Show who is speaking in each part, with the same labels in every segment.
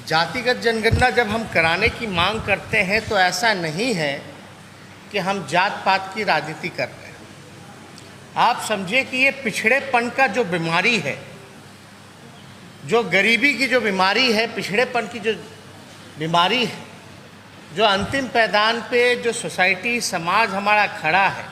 Speaker 1: जातिगत जनगणना जब हम कराने की मांग करते हैं तो ऐसा नहीं है कि हम जात पात की राजनीति कर रहे हैं। आप समझिए कि ये पिछड़ेपन का जो बीमारी है, जो गरीबी की जो बीमारी है, पिछड़ेपन की जो बीमारी है, जो अंतिम पैदान पे जो सोसाइटी समाज हमारा खड़ा है,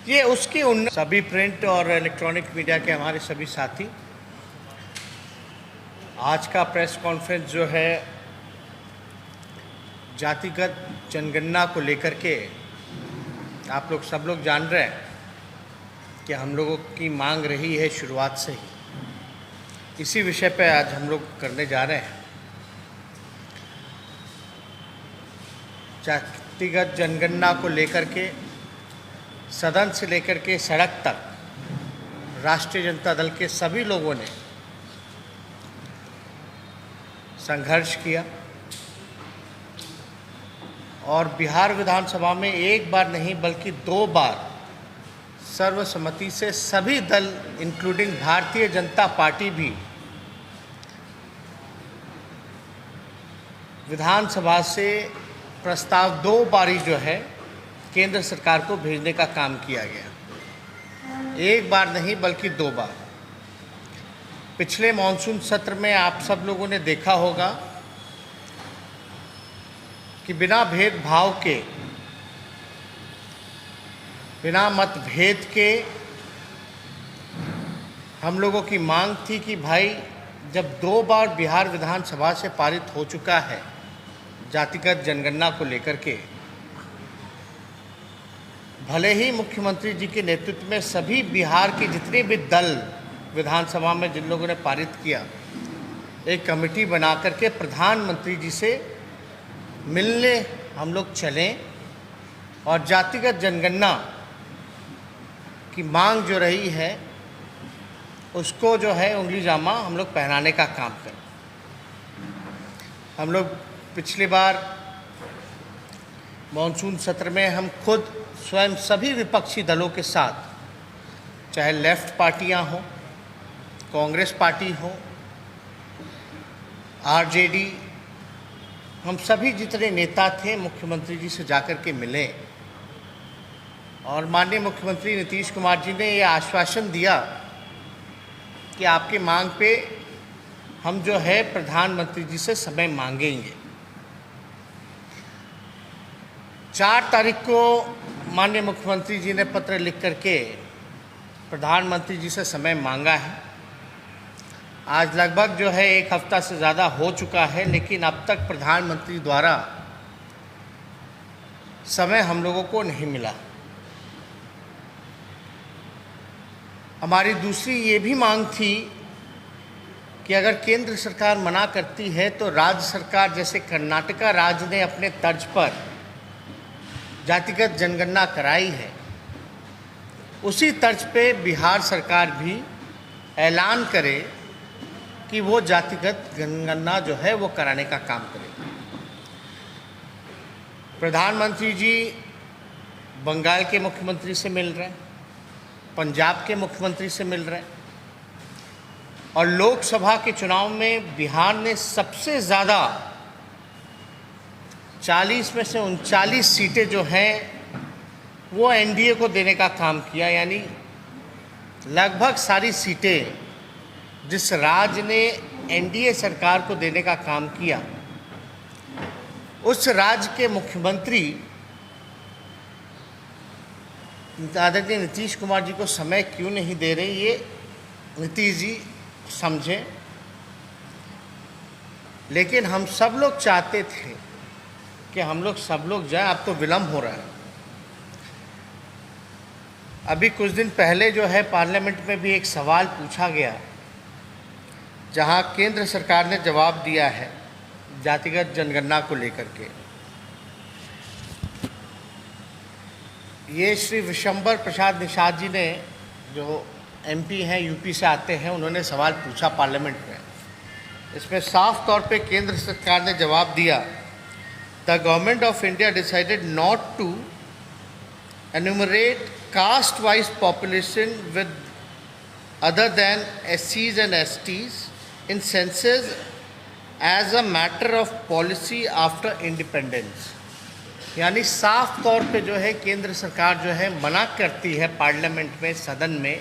Speaker 1: ये उसकी सभी प्रिंट और इलेक्ट्रॉनिक मीडिया के हमारे सभी साथी, आज का प्रेस कॉन्फ्रेंस जो है जातिगत जनगणना को लेकर के, आप लोग सब लोग जान रहे हैं कि हम लोगों की मांग रही है शुरुआत से ही। इसी विषय पे आज हम लोग करने जा रहे हैं। जातिगत जनगणना को लेकर के सदन से लेकर के सड़क तक राष्ट्रीय जनता दल के सभी लोगों ने संघर्ष किया और बिहार विधानसभा में एक बार नहीं बल्कि 2 बार सर्वसम्मति से सभी दल इंक्लूडिंग भारतीय जनता पार्टी भी विधानसभा से प्रस्ताव 2 बारी जो है केंद्र सरकार को भेजने का काम किया गया। एक बार नहीं बल्कि 2 बार। पिछले मॉनसून सत्र में आप सब लोगों ने देखा होगा कि बिना भेदभाव के, बिना मतभेद के हम लोगों की मांग थी कि भाई जब 2 बार बिहार विधानसभा से पारित हो चुका है जातिगत जनगणना को लेकर के, भले ही मुख्यमंत्री जी के नेतृत्व में सभी बिहार के जितने भी दल विधानसभा में जिन लोगों ने पारित किया, एक कमेटी बना करके प्रधानमंत्री जी से मिलने हम लोग चलें और जातिगत जनगणना की मांग जो रही है उसको जो है उंगली जामा हम लोग पहनाने का काम करें। हम लोग पिछली बार मॉनसून सत्र में हम खुद स्वयं सभी विपक्षी दलों के साथ, चाहे लेफ्ट पार्टियां हों, कांग्रेस पार्टी हो, आरजेडी, हम सभी जितने नेता थे मुख्यमंत्री जी से जाकर के मिले और माननीय मुख्यमंत्री नीतीश कुमार जी ने ये आश्वासन दिया कि आपकी मांग पे हम जो है प्रधानमंत्री जी से समय मांगेंगे। 4 तारीख को माननीय मुख्यमंत्री जी ने पत्र लिख करके प्रधानमंत्री जी से समय मांगा है। आज लगभग जो है 1 हफ्ता से ज़्यादा हो चुका है, लेकिन अब तक प्रधानमंत्री द्वारा समय हम लोगों को नहीं मिला। हमारी दूसरी ये भी मांग थी कि अगर केंद्र सरकार मना करती है तो राज्य सरकार, जैसे कर्नाटका राज्य ने अपने तर्ज पर जातिगत जनगणना कराई है, उसी तर्ज पे बिहार सरकार भी ऐलान करे कि वो जातिगत जनगणना जो है वो कराने का काम करेगी। प्रधानमंत्री जी बंगाल के मुख्यमंत्री से मिल रहे हैं, पंजाब के मुख्यमंत्री से मिल रहे हैं और लोकसभा के चुनाव में बिहार ने सबसे ज़्यादा 40 में से 39 सीटें जो हैं वो एनडीए को देने का काम किया। यानी लगभग सारी सीटें जिस राज्य ने एनडीए सरकार को देने का काम किया, उस राज्य के मुख्यमंत्री आदरणीय नीतीश कुमार जी को समय क्यों नहीं दे रहे, ये नीतीश जी समझें। लेकिन हम सब लोग चाहते थे कि हम लोग सब लोग जाएं। अब तो विलम्ब हो रहा है। अभी कुछ दिन पहले जो है पार्लियामेंट में भी एक सवाल पूछा गया, जहां केंद्र सरकार ने जवाब दिया है जातिगत जनगणना को लेकर के। ये श्री विशंबर प्रसाद निषाद जी ने, जो एमपी हैं, यूपी से आते हैं, उन्होंने सवाल पूछा पार्लियामेंट में। इसमें साफ तौर पे केंद्र सरकार ने जवाब दिया, the government of India decided not to enumerate caste wise population with other than SCs and STs in census as a matter of policy after independence, यानी साफ तौर पे जो है केंद्र सरकार जो है मना करती है पार्लियामेंट में, सदन में,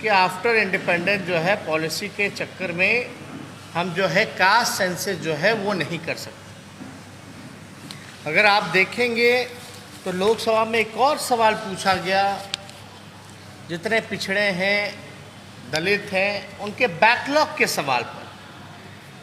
Speaker 1: कि आफ्टर इंडिपेंडेंस जो है पॉलिसी के चक्कर में हम जो है कास्ट सेंसस जो है वो नहीं कर सकते। अगर आप देखेंगे तो लोकसभा में एक और सवाल पूछा गया, जितने पिछड़े हैं, दलित हैं, उनके बैकलॉग के सवाल पर।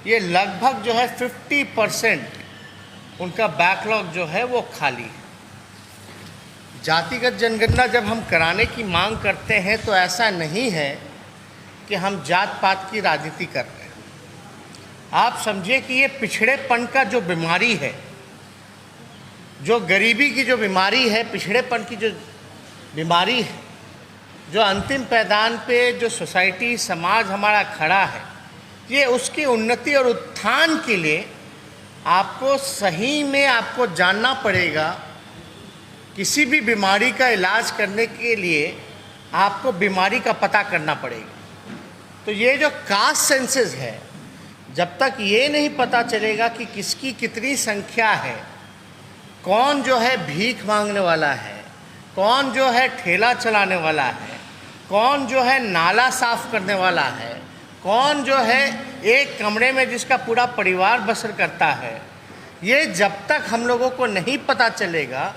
Speaker 1: ये लगभग जो है 50% उनका बैकलॉग जो है वो खाली है। जातिगत जनगणना जब हम कराने की मांग करते हैं तो ऐसा नहीं है कि हम जात पात की राजनीति कर रहे हैं। आप समझिए कि ये पिछड़ेपन का जो बीमारी है, जो गरीबी की जो बीमारी है, पिछड़ेपन की जो बीमारी है, जो अंतिम पैदान पे जो सोसाइटी समाज हमारा खड़ा है, ये उसकी उन्नति और उत्थान के लिए आपको सही में आपको जानना पड़ेगा। किसी भी बीमारी का इलाज करने के लिए आपको बीमारी का पता करना पड़ेगा। तो ये जो कास्ट सेंसस है, जब तक ये नहीं पता चलेगा कि किसकी कितनी संख्या है, कौन जो है भीख मांगने वाला है, कौन जो है ठेला चलाने वाला है, कौन जो है नाला साफ करने वाला है, कौन जो है एक कमरे में जिसका पूरा परिवार बसर करता है, ये जब तक हम लोगों को नहीं पता चलेगा,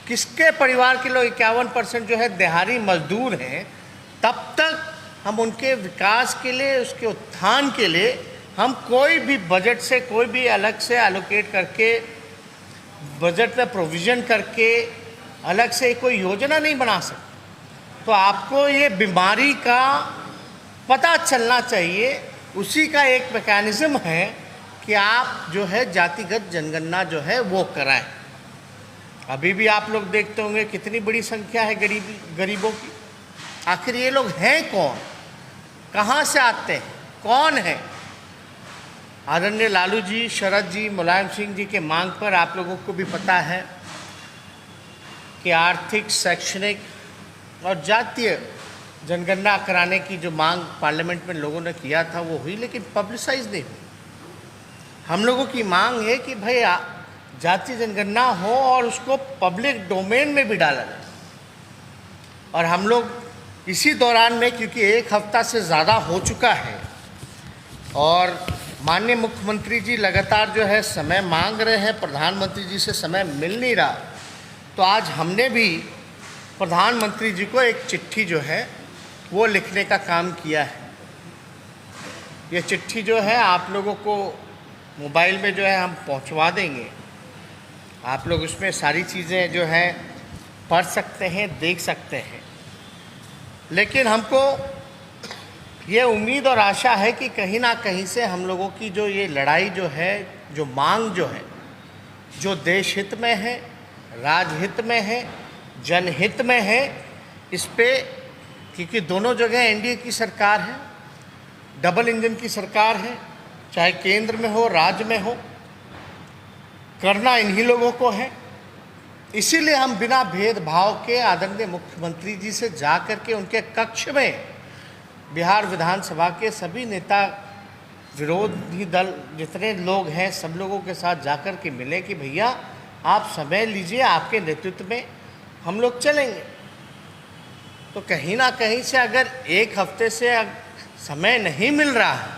Speaker 1: किसके परिवार के लोग 51% जो है दिहाड़ी मजदूर हैं, तब तक हम उनके विकास के लिए, उसके उत्थान के लिए हम कोई भी बजट से, कोई भी अलग से एलोकेट करके, बजट में प्रोविज़न करके अलग से कोई योजना नहीं बना सकते। तो आपको ये बीमारी का पता चलना चाहिए। उसी का एक मैकेनिज़्म है कि आप जो है जातिगत जनगणना जो है वो कराएं। अभी भी आप लोग देखते होंगे कितनी बड़ी संख्या है गरीबों की। आखिर ये लोग हैं कौन, कहाँ से आते हैं, कौन है? आदरणीय लालू जी, शरद जी, मुलायम सिंह जी के मांग पर आप लोगों को भी पता है कि आर्थिक, शैक्षणिक और जातीय जनगणना कराने की जो मांग पार्लियामेंट में लोगों ने किया था वो हुई, लेकिन पब्लिसाइज नहीं हुई। हम लोगों की मांग है कि भाई जातीय जनगणना हो और उसको पब्लिक डोमेन में भी डाला जाए। और हम लोग इसी दौरान में, क्योंकि एक हफ्ता से ज़्यादा हो चुका है और माननीय मुख्यमंत्री जी लगातार जो है समय मांग रहे हैं, प्रधानमंत्री जी से समय मिल नहीं रहा, तो आज हमने भी प्रधानमंत्री जी को एक चिट्ठी जो है वो लिखने का काम किया है। ये चिट्ठी जो है आप लोगों को मोबाइल में जो है हम पहुंचवा देंगे। आप लोग उसमें सारी चीज़ें जो है पढ़ सकते हैं, देख सकते हैं। लेकिन हमको ये उम्मीद और आशा है कि कहीं ना कहीं से हम लोगों की जो ये लड़ाई जो है, जो मांग जो है, जो देश हित में है, राजहित में है, जनहित में है, इस पे, क्योंकि दोनों जगह एनडीए की सरकार है, डबल इंजन की सरकार है, चाहे केंद्र में हो, राज्य में हो, करना इन्हीं लोगों को है। इसीलिए हम बिना भेदभाव के आदरणीय मुख्यमंत्री जी से जा कर के उनके कक्ष में बिहार विधानसभा के सभी नेता, विरोधी दल जितने लोग हैं, सब लोगों के साथ जाकर के मिले कि भैया आप समय लीजिए, आपके नेतृत्व में हम लोग चलेंगे। तो कहीं ना कहीं से अगर एक हफ्ते से समय नहीं मिल रहा है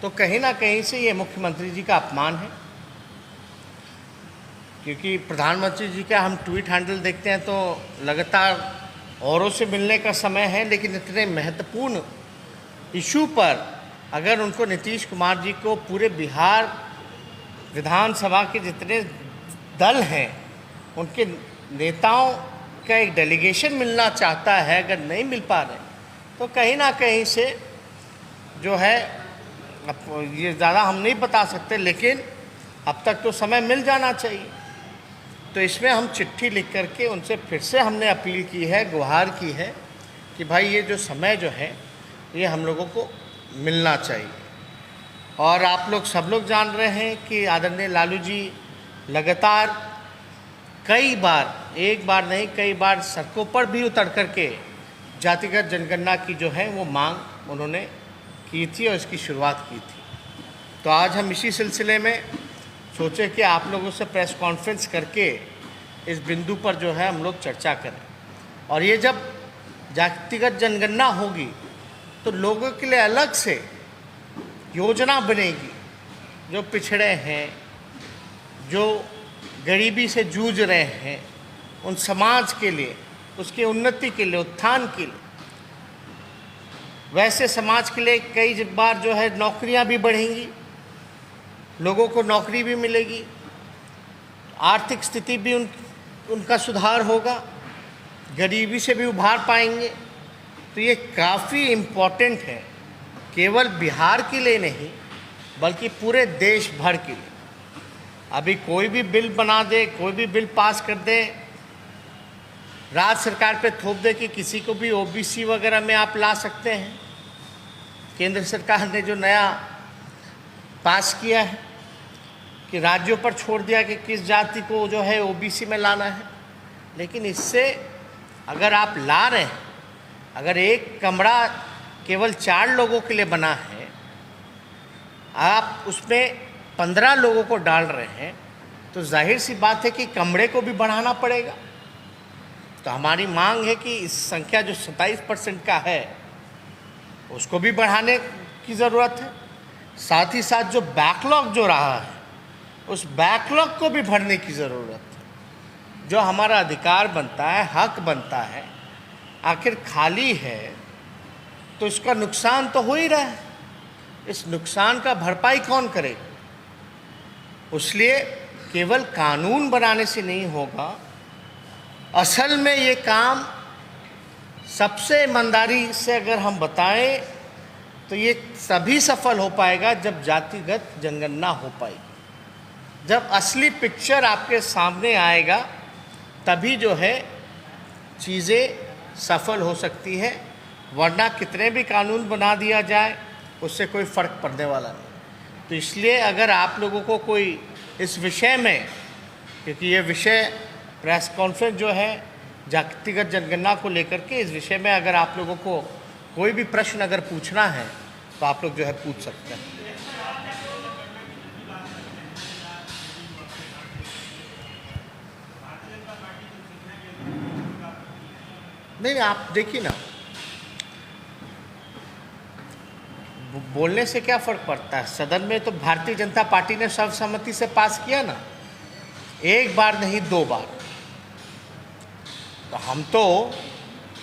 Speaker 1: तो कहीं ना कहीं से ये मुख्यमंत्री जी का अपमान है। क्योंकि प्रधानमंत्री जी का हम ट्वीट हैंडल देखते हैं तो लगातार औरों से मिलने का समय है, लेकिन इतने महत्वपूर्ण इशू पर अगर उनको, नीतीश कुमार जी को, पूरे बिहार विधानसभा के जितने दल हैं उनके नेताओं का एक डेलीगेशन मिलना चाहता है, अगर नहीं मिल पा रहे तो कहीं ना कहीं से जो है, अब ये ज़्यादा हम नहीं बता सकते, लेकिन अब तक तो समय मिल जाना चाहिए। तो इसमें हम चिट्ठी लिख करके उनसे फिर से हमने अपील की है, गुहार की है कि भाई ये जो समय जो है ये हम लोगों को मिलना चाहिए। और आप लोग सब लोग जान रहे हैं कि आदरणीय लालू जी लगातार कई बार, एक बार नहीं कई बार सड़कों पर भी उतर करके जातिगत जनगणना की जो है वो मांग उन्होंने की थी और इसकी शुरुआत की थी। तो आज हम इसी सिलसिले में सोचे कि आप लोगों से प्रेस कॉन्फ्रेंस करके इस बिंदु पर जो है हम लोग चर्चा करें। और ये जब जातिगत जनगणना होगी तो लोगों के लिए अलग से योजना बनेगी, जो पिछड़े हैं, जो गरीबी से जूझ रहे हैं, उन समाज के लिए, उसकी उन्नति के लिए, उत्थान के लिए। वैसे समाज के लिए कई बार जो है नौकरियां भी बढ़ेंगी, लोगों को नौकरी भी मिलेगी, आर्थिक स्थिति भी उनका सुधार होगा, गरीबी से भी उभार पाएंगे। तो ये काफ़ी इम्पोर्टेंट है, केवल बिहार के लिए नहीं बल्कि पूरे देश भर के लिए। अभी कोई भी बिल बना दे, कोई भी बिल पास कर दे, राज्य सरकार पे थोप दे कि किसी को भी ओबीसी वगैरह में आप ला सकते हैं। केंद्र सरकार ने जो नया पास किया है कि राज्यों पर छोड़ दिया कि किस जाति को जो है ओबीसी में लाना है। लेकिन इससे अगर आप ला रहे हैं, अगर एक कमरा केवल 4 लोगों के लिए बना है, आप उसमें 15 लोगों को डाल रहे हैं, तो जाहिर सी बात है कि कमरे को भी बढ़ाना पड़ेगा। तो हमारी मांग है कि इस संख्या जो 27% का है उसको भी बढ़ाने की ज़रूरत है। साथ ही साथ जो बैकलॉग जो रहा है उस बैकलॉग को भी भरने की ज़रूरत है। जो हमारा अधिकार बनता है, हक बनता है, आखिर खाली है तो इसका नुकसान तो हो ही रहा है। इस नुकसान का भरपाई कौन करेगा? इसलिए केवल कानून बनाने से नहीं होगा, असल में ये काम सबसे ईमानदारी से अगर हम बताएं तो ये तभी सफल हो पाएगा जब जातिगत जनगणना हो पाएगी। जब असली पिक्चर आपके सामने आएगा तभी जो है चीज़ें सफल हो सकती है, वरना कितने भी कानून बना दिया जाए उससे कोई फ़र्क पड़ने वाला नहीं। तो इसलिए अगर आप लोगों को कोई इस विषय में, क्योंकि ये विषय प्रेस कॉन्फ्रेंस जो है जातिगत जनगणना को लेकर के, इस विषय में अगर आप लोगों को कोई भी प्रश्न अगर पूछना है तो आप लोग जो है पूछ सकते हैं। नहीं, आप देखिए ना, बोलने से क्या फ़र्क पड़ता है। सदन में तो भारतीय जनता पार्टी ने सर्वसम्मति से पास किया ना, एक बार नहीं 2 बार। तो हम तो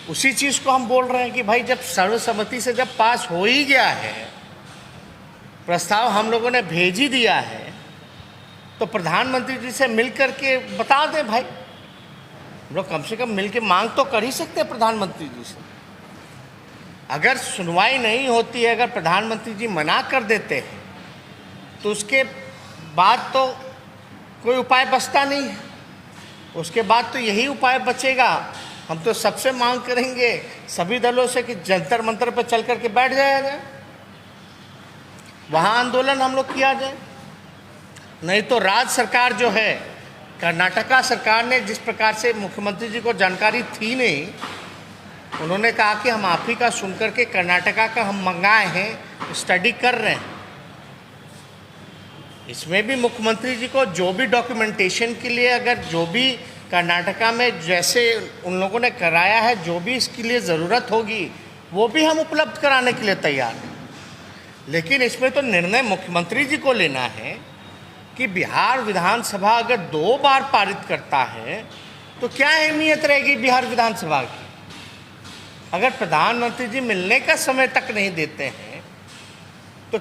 Speaker 1: उसी चीज़ को हम बोल रहे हैं कि भाई जब सर्वसम्मति से जब पास हो ही गया है, प्रस्ताव हम लोगों ने भेज ही दिया है, तो प्रधानमंत्री जी से मिल कर के बता दें भाई। हम लोग कम से कम मिल के मांग तो कर ही सकते हैं प्रधानमंत्री जी से। अगर सुनवाई नहीं होती है, अगर प्रधानमंत्री जी मना कर देते हैं, तो उसके बाद तो कोई उपाय बचता नहीं है। उसके बाद तो यही उपाय बचेगा, हम तो सबसे मांग करेंगे सभी दलों से कि जंतर मंतर पर चल करके बैठ जाया जाए, वहाँ आंदोलन हम लोग किया जाए। नहीं तो राज्य सरकार जो है, कर्नाटका सरकार ने जिस प्रकार से, मुख्यमंत्री जी को जानकारी थी नहीं, उन्होंने कहा कि हम आप ही का सुन करके कर्नाटका का हम मंगाए हैं, स्टडी कर रहे हैं। इसमें भी मुख्यमंत्री जी को जो भी डॉक्यूमेंटेशन के लिए, अगर जो भी कर्नाटका में जैसे उन लोगों ने कराया है, जो भी इसके लिए ज़रूरत होगी वो भी हम उपलब्ध कराने के लिए तैयार हैं। लेकिन इसमें तो निर्णय मुख्यमंत्री जी को लेना है कि बिहार विधानसभा अगर 2 बार पारित करता है तो क्या अहमियत रहेगी बिहार विधानसभा की। अगर प्रधानमंत्री जी मिलने का समय तक नहीं देते हैं तो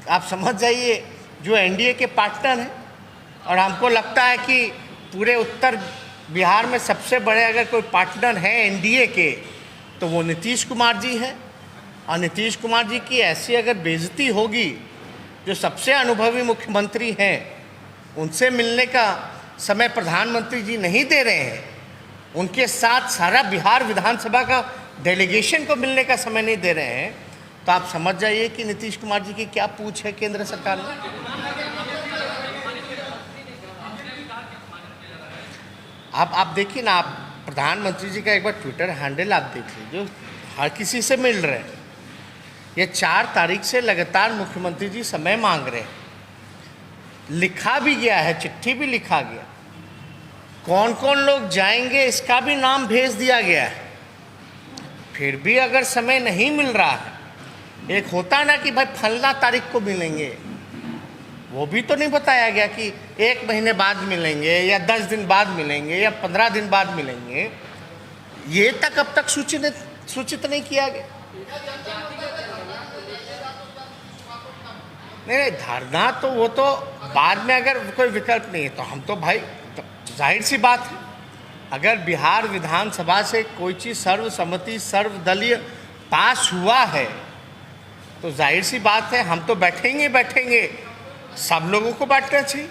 Speaker 1: आप समझ जाइए, जो एनडीए के पार्टनर हैं, और हमको लगता है कि पूरे उत्तर बिहार में सबसे बड़े अगर कोई पार्टनर हैं एनडीए के तो वो नीतीश कुमार जी हैं। और नीतीश कुमार जी की ऐसी अगर बेइज्जती होगी, जो सबसे अनुभवी मुख्यमंत्री हैं, उनसे मिलने का समय प्रधानमंत्री जी नहीं दे रहे हैं, उनके साथ सारा बिहार विधानसभा का डेलीगेशन को मिलने का समय नहीं दे रहे हैं, तो आप समझ जाइए कि नीतीश कुमार जी की क्या पूछ है केंद्र सरकार में। आप देखिए ना, आप प्रधानमंत्री जी का एक बार ट्विटर हैंडल आप देख लीजिए, हर किसी से मिल रहे हैं। ये 4 तारीख से लगातार मुख्यमंत्री जी समय मांग रहे हैं। लिखा भी गया है, चिट्ठी भी लिखा गया, कौन कौन लोग जाएंगे इसका भी नाम भेज दिया गया है। फिर भी अगर समय नहीं मिल रहा है, एक होता ना कि भाई फलना तारीख को मिलेंगे, वो भी तो नहीं बताया गया कि 1 महीने बाद मिलेंगे या 10 दिन बाद मिलेंगे या 15 दिन बाद मिलेंगे। ये तक अब तक सूचित नहीं किया गया। नहीं, धरना तो वो तो बाद में, अगर कोई विकल्प नहीं है तो हम तो भाई, जाहिर सी बात है, अगर बिहार विधानसभा से कोई चीज़ सर्वसम्मति सर्वदलीय पास हुआ है तो जाहिर सी बात है हम तो बैठेंगे, सब लोगों को बैठना चाहिए।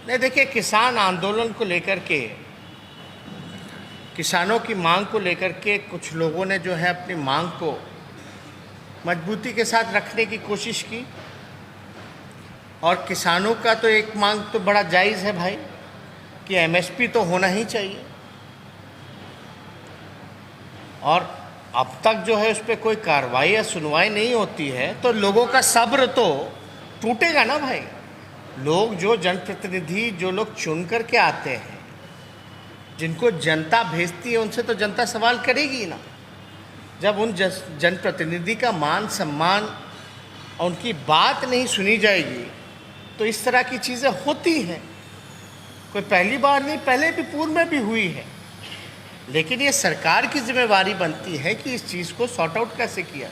Speaker 1: नहीं, देखिए, किसान आंदोलन को लेकर के, किसानों की मांग को लेकर के कुछ लोगों ने जो है अपनी मांग को मजबूती के साथ रखने की कोशिश की। और किसानों का तो एक मांग तो बड़ा जायज़ है भाई कि एमएसपी तो होना ही चाहिए। और अब तक जो है उस पर कोई कार्रवाई या सुनवाई नहीं होती है तो लोगों का सब्र तो टूटेगा ना भाई। लोग, जो जनप्रतिनिधि, जो लोग चुन कर के आते हैं, जिनको जनता भेजती है, उनसे तो जनता सवाल करेगी ना। जब उन जनप्रतिनिधि का मान सम्मान और उनकी बात नहीं सुनी जाएगी तो इस तरह की चीज़ें होती हैं। कोई पहली बार नहीं, पहले भी पूर्व में भी हुई है। लेकिन ये सरकार की जिम्मेवारी बनती है कि इस चीज़ को सॉर्ट आउट कैसे किया।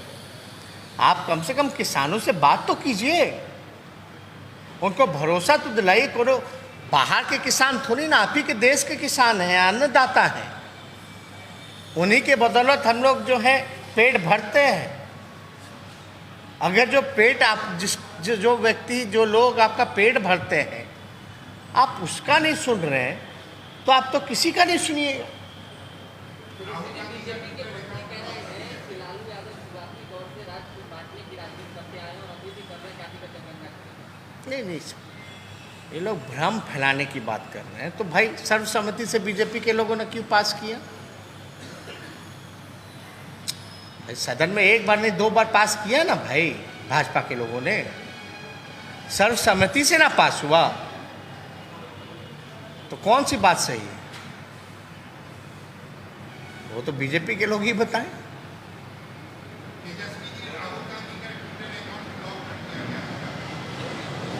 Speaker 1: आप कम से कम किसानों से बात तो कीजिए, उनको भरोसा तो दिलाइए करो। बाहर के किसान थोड़ी ना, आप ही के देश के किसान हैं, अन्नदाता हैं, उन्हीं के बदौलत हम लोग जो है पेट भरते हैं। अगर जो पेट आप जो व्यक्ति, जो लोग आपका पेट भरते हैं, आप उसका नहीं सुन रहे हैं तो आप तो किसी का नहीं सुनिएगा। नहीं, ये लोग भ्रम फैलाने की बात कर रहे हैं। तो भाई सर्वसम्मति से बीजेपी के लोगों ने क्यों पास किया? सदन में 1 बार नहीं 2 बार पास किया ना भाई, भाजपा के लोगों ने। सर्वसम्मति से ना पास हुआ तो कौन सी बात सही है? वो तो बीजेपी के लोग ही बताएं।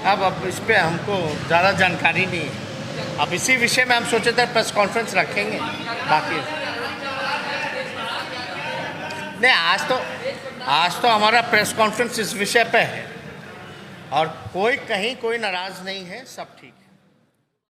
Speaker 1: अब इस पे हमको ज़्यादा जानकारी नहीं है। अब इसी विषय में हम सोचे थे प्रेस कॉन्फ्रेंस रखेंगे। बाकी नहीं, आज तो हमारा प्रेस कॉन्फ्रेंस इस विषय पे है और कोई नाराज़ नहीं है, सब ठीक है।